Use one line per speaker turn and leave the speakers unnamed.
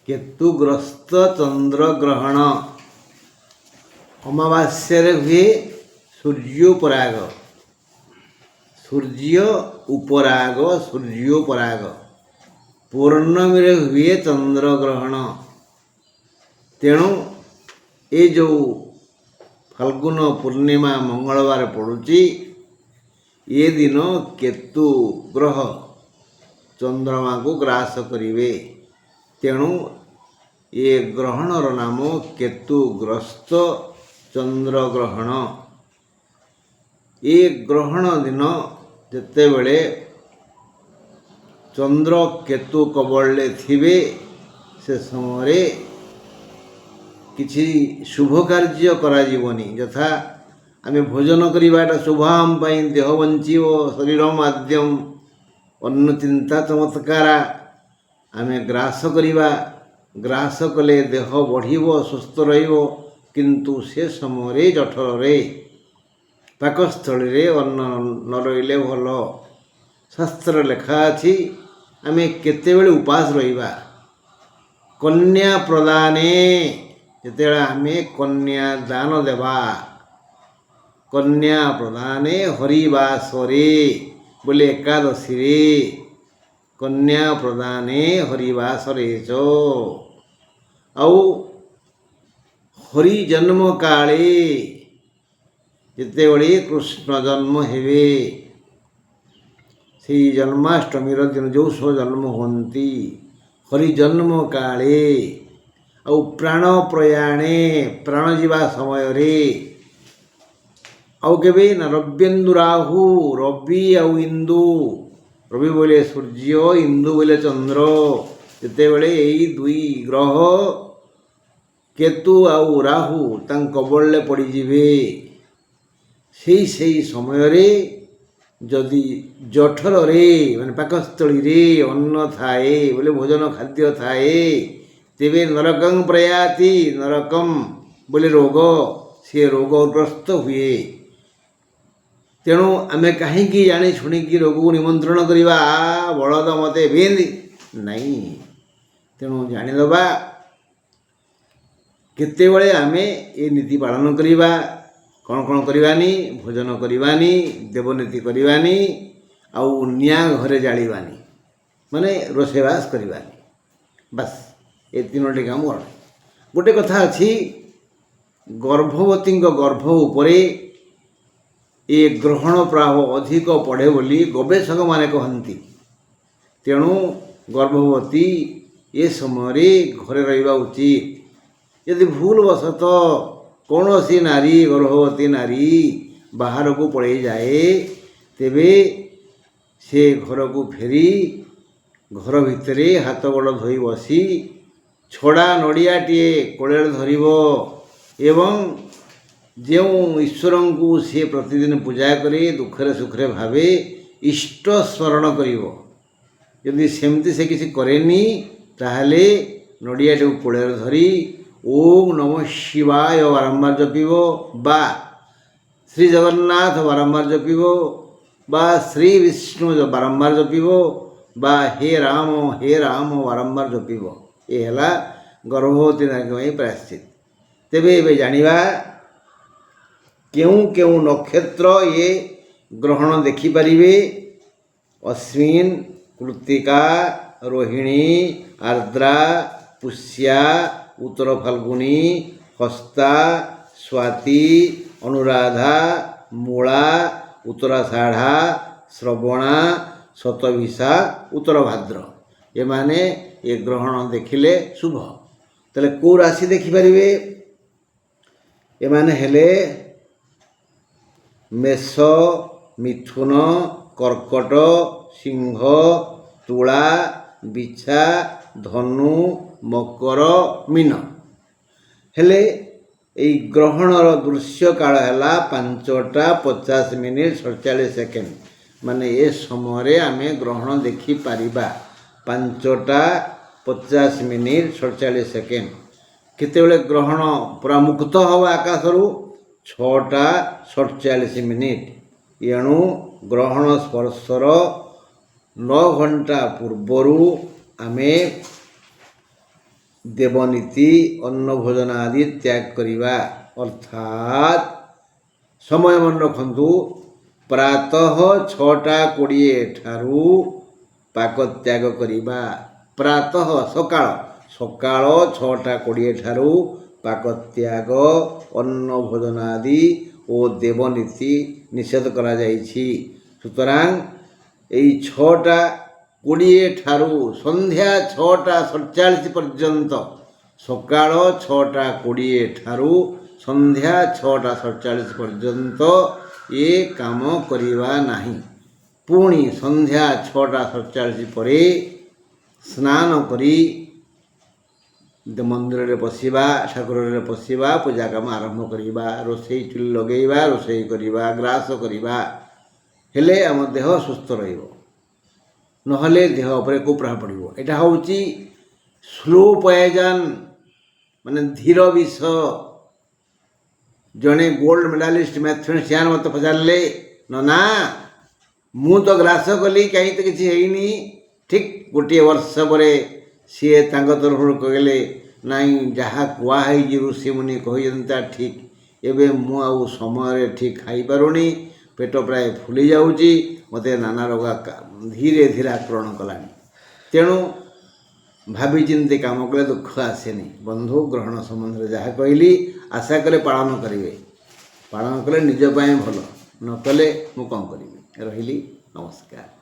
କେତୁଗ୍ରସ୍ତ ଚନ୍ଦ୍ରଗ୍ରହଣ। ଅମାବାସ୍ୟାରେ ହୁଏ ସୂର୍ଯ୍ୟୋପରାଗ। ସୂର୍ଯ୍ୟୋପରାଗ। ପୂର୍ଣ୍ଣମୀରେ ହୁଏ ଚନ୍ଦ୍ରଗ୍ରହଣ। ତେଣୁ ଏ ଯେଉଁ ଫାଲ୍ଗୁନ ପୂର୍ଣ୍ଣିମା ମଙ୍ଗଳବାର ପଡ଼ୁଛି, ଏ ଦିନ କେତୁ ଗ୍ରହ ଚନ୍ଦ୍ରମାକୁ ଗ୍ରାସ କରିବେ। ତେଣୁ ଏ ଗ୍ରହଣର ନାମ କେତୁଗ୍ରସ୍ତ ଚନ୍ଦ୍ରଗ୍ରହଣ। ଏ ଗ୍ରହଣ ଦିନ ଯେତେବେଳେ ଚନ୍ଦ୍ର କେତୁ କବଳରେ ଥିବେ, ସେ ସମୟରେ କିଛି ଶୁଭ କାର୍ଯ୍ୟ କରାଯିବନି। ଯଥା ଆମେ ଭୋଜନ କରିବା, ଏଟା ଶୁଭ ଆମ ପାଇଁ, ଦେହ ବଞ୍ଚିବ, ଶରୀର ମାଧ୍ୟମ ଅନ୍ନ ଚିନ୍ତା ଚମତ୍କାର। ଆମେ ଗ୍ରାସ କରିବା, ଗ୍ରାସ କଲେ ଦେହ ବଢ଼ିବ, ସୁସ୍ଥ ରହିବ। କିନ୍ତୁ ସେ ସମୟରେ ଜଠରରେ, ପାକସ୍ଥଳୀରେ ଅନ୍ନ ନ ରହିଲେ ଭଲ। ଶାସ୍ତ୍ରରେ ଲେଖା ଅଛି ଆମେ କେତେବେଳେ ଉପାସ ରହିବା। କନ୍ୟା ପ୍ରଦାନେ, ଯେତେବେଳେ ଆମେ କନ୍ୟା ଦାନ ଦେବା। କନ୍ୟା ପ୍ରଦାନେ ହରିବାସରେ ବୋଲି ଏକାଦଶୀରେ। କନ୍ୟା ପ୍ରଦାନେ ହରିବାସରେ ଚ। ଆଉ ହରି ଜନ୍ମ କାଳେ, ଯେତେବେଳେ କୃଷ୍ଣ ଜନ୍ମ ହେବେ, ସେଇ ଜନ୍ମାଷ୍ଟମୀର ଦିନ ଯେଉଁ ସବୁ ଜନ୍ମ ହୁଅନ୍ତି, ହରି ଜନ୍ମ କାଳେ। ଆଉ ପ୍ରାଣ ପ୍ରୟାଣେ, ପ୍ରାଣ ଯିବା ସମୟରେ। ଆଉ କେବେ ନା ରବ୍ୟେନ୍ଦୁ ରାହୁ, ରବି ଆଉ ଇନ୍ଦୁ। ରବି ବୋଇଲେ ସୂର୍ଯ୍ୟ, ଇନ୍ଦୁ ବୋଇଲେ ଚନ୍ଦ୍ର। ଯେତେବେଳେ ଏଇ ଦୁଇ ଗ୍ରହ କେତୁ ଆଉ ରାହୁ ତାଙ୍କ କବଳରେ ପଡ଼ିଯିବେ, ସେଇ ସମୟରେ ଯଦି ଜଠରରେ ମାନେ ପାକସ୍ଥଳୀରେ ଅନ୍ନ ଥାଏ, ବୋଲେ ଭୋଜନ ଖାଦ୍ୟ ଥାଏ, ତେବେ ନରକଂ ପ୍ରୟାତି, ନରକಂ ବୋଲି ରୋଗ, ସେ ରୋଗଗ୍ରସ୍ତ ହୁଏ। ତେଣୁ ଆମେ କାହିଁକି ଜାଣି ଶୁଣିକି ରୋଗକୁ ନିମନ୍ତ୍ରଣ କରିବା, ବଳଦ ମୋତେ ବେନ୍ଦ ନାହିଁ। ତେଣୁ ଜାଣିଦେବା କେତେବେଳେ ଆମେ ଏ ନୀତି ପାଳନ କରିବା, କ'ଣ କ'ଣ କରିବାନି। ଭୋଜନ କରିବାନି, ଦେବନୀତି କରିବାନି, ଆଉ ନିଆଁ ଘରେ ଜାଳିବାନି, ମାନେ ରୋଷେଇବାସ କରିବାନି। ବାସ୍ ଏ ତିନୋଟି କାମ। ଗୋଟେ କଥା ଅଛି, ଗର୍ଭବତୀଙ୍କ ଗର୍ଭ ଉପରେ ଏ ଗ୍ରହଣ ପ୍ରଭାବ ଅଧିକ ପଡ଼େ ବୋଲି ଗବେଷକମାନେ କହନ୍ତି। ତେଣୁ ଗର୍ଭବତୀ ଏ ସମୟରେ ଘରେ ରହିବା ଉଚିତ। ଯଦି ଭୁଲବଶତଃ କୌଣସି ନାରୀ, ଗର୍ଭବତୀ ନାରୀ ବାହାରକୁ ପଳାଇଯାଏ, ତେବେ ସେ ଘରକୁ ଫେରି ଘର ଭିତରେ ହାତ ଗୋଡ଼ ଧୋଇ ବସି ଛଡ଼ା ନଡ଼ିଆଟିଏ କୋଳରେ ଧରିବ ଏବଂ ଯେଉଁ ଈଶ୍ୱରଙ୍କୁ ସେ ପ୍ରତିଦିନ ପୂଜା କରି ଦୁଃଖରେ ସୁଖରେ ଭାବେ, ଇଷ୍ଟ ସ୍ମରଣ କରିବ। ଯଦି ସେମିତି ସେ କିଛି କରେନି, ତାହେଲେ ନଡ଼ିଆଟିକୁ କୋଳରେ ଧରି ଓମ୍ ନମଃ ଶିବାୟ ବାରମ୍ବାର ଜପିବ, ବା ଶ୍ରୀ ଜଗନ୍ନାଥ ବାରମ୍ବାର ଜପିବ, ବା ଶ୍ରୀ ବିଷ୍ଣୁ ବାରମ୍ବାର ଜପିବ, ବା ହେ ରାମ ବାରମ୍ବାର ଜପିବ। ଏ ହେଲା ଗର୍ଭବତୀ ନାରୀଙ୍କ ପାଇଁ ପ୍ରାୟଶ୍ଚିତ। ତେବେ ଏବେ ଜାଣିବା କେଉଁ କେଉଁ ନକ୍ଷତ୍ର ଏ ଗ୍ରହଣ ଦେଖିପାରିବେ। ଅଶ୍ୱିନ, କୃତ୍ତିକା, ରୋହିଣୀ, ଆର୍ଦ୍ରା, ପୁଷ୍ୟା, ଉତ୍ତର ଫାଲ୍ଗୁନୀ, ହସ୍ତା, ସ୍ୱାତି, ଅନୁରାଧା, ମୂଳା, ଉତ୍ତରାଷାଢ଼ା, ଶ୍ରବଣା, ଶତଭିଷା, ଉତ୍ତର ଭାଦ୍ର। ଏମାନେ ଏ ଗ୍ରହଣ ଦେଖିଲେ ଶୁଭ। ତାହେଲେ କେଉଁ ରାଶି ଦେଖିପାରିବେ? ଏମାନେ ହେଲେ ମେଷ, ମିଥୁନ, କର୍କଟ, ସିଂହ, ତୁଳା, ବିଛା, ଧନୁ, ମକର, ମୀନ। ହେଲେ ଏଇ ଗ୍ରହଣର ଦୃଶ୍ୟ କାଳ ହେଲା 5:50 ମାନେ ଏ ସମୟରେ ଆମେ ଗ୍ରହଣ ଦେଖିପାରିବା। 5:50 କେତେବେଳେ ଗ୍ରହଣ ପୁରା ମୁକ୍ତ ହେବ ଆକାଶରୁ? 6:47। ଏଣୁ ଗ୍ରହଣ ସ୍ପର୍ଶର 9 ଘଣ୍ଟା ପୂର୍ବରୁ ଆମେ ଦେବନୀତି ଅନ୍ନ ଭୋଜନ ଆଦି ତ୍ୟାଗ କରିବା ଅର୍ଥାତ୍ ସମୟ ମନେ ରଖନ୍ତୁ ପ୍ରାତଃ 6:20 ଠାରୁ ପାକ ତ୍ୟାଗ କରିବା ପ୍ରାତଃ ସକାଳ 6:20 ଠାରୁ ପାକ ତ୍ୟାଗ ଅନ୍ନ ଭୋଜନ ଆଦି ଓ ଦେବନୀତି ନିଷେଧ କରାଯାଇଛି। ସୁତରାଂ ଏଇ 6:20 ଠାରୁ ସନ୍ଧ୍ୟା 6:47 ପର୍ଯ୍ୟନ୍ତ ସକାଳ 6:20 ଠାରୁ ସନ୍ଧ୍ୟା 6:47 ପର୍ଯ୍ୟନ୍ତ ଏ କାମ କରିବା ନାହିଁ। ପୁଣି ସନ୍ଧ୍ୟା 6:47 ପରେ ସ୍ନାନ କରି ମନ୍ଦିରରେ ପଶିବା, ଠାକୁରରେ ପଶିବା, ପୂଜା କାମ ଆରମ୍ଭ କରିବା, ରୋଷେଇ ଚୁଲି ଲଗାଇବା, ରୋଷେଇ କରିବା, ଗ୍ରାସ କରିବା, ହେଲେ ଆମ ଦେହ ସୁସ୍ଥ ରହିବ, ନହେଲେ ଦେହ ଉପରେ କୁପ୍ରଭାବ ପଡ଼ିବ। ଏଇଟା ହେଉଛି ସ୍ଲୋ ପଏଜନ୍, ମାନେ ଧୀର ବିଷ। ଜଣେ ଗୋଲ୍ଡ ମେଡାଲିଷ୍ଟ ମ୍ୟାଥମେଟିସିଆନ୍ ମୋତେ ପଚାରିଲେ, ନା ମୁଁ ତ ଗ୍ରାସ କଲି କାହିଁ ତ କିଛି ହେଇନି। ଠିକ୍ ଗୋଟିଏ ବର୍ଷ ପରେ ସିଏ ତାଙ୍କ ତରଫରୁ କହିଲେ, ନାଇଁ ଯାହା କୁହାହେଇଛି ଋଷିମୁନି କହିଛନ୍ତି ତା ଠିକ୍। ଏବେ ମୁଁ ଆଉ ସମୟରେ ଠିକ୍ ଖାଇପାରୁନି, ପେଟ ପ୍ରାୟ ଫୁଲି ଯାଉଛି, ମୋତେ ନାନା ରୋଗ ଧୀରେ ଧୀରେ ଆକ୍ରମଣ କଲାଣି। ତେଣୁ ଭାବିଚିନ୍ତି କାମ କଲେ ଦୁଃଖ ଆସେନି। ବନ୍ଧୁ ଗ୍ରହଣ ସମ୍ବନ୍ଧରେ ଯାହା କହିଲି ଆଶା କଲେ ପାଳନ କରିବେ। ପାଳନ କଲେ ନିଜ ପାଇଁ ଭଲ, ନ କଲେ ମୁଁ କ'ଣ କରିବି। ରହିଲି, ନମସ୍କାର।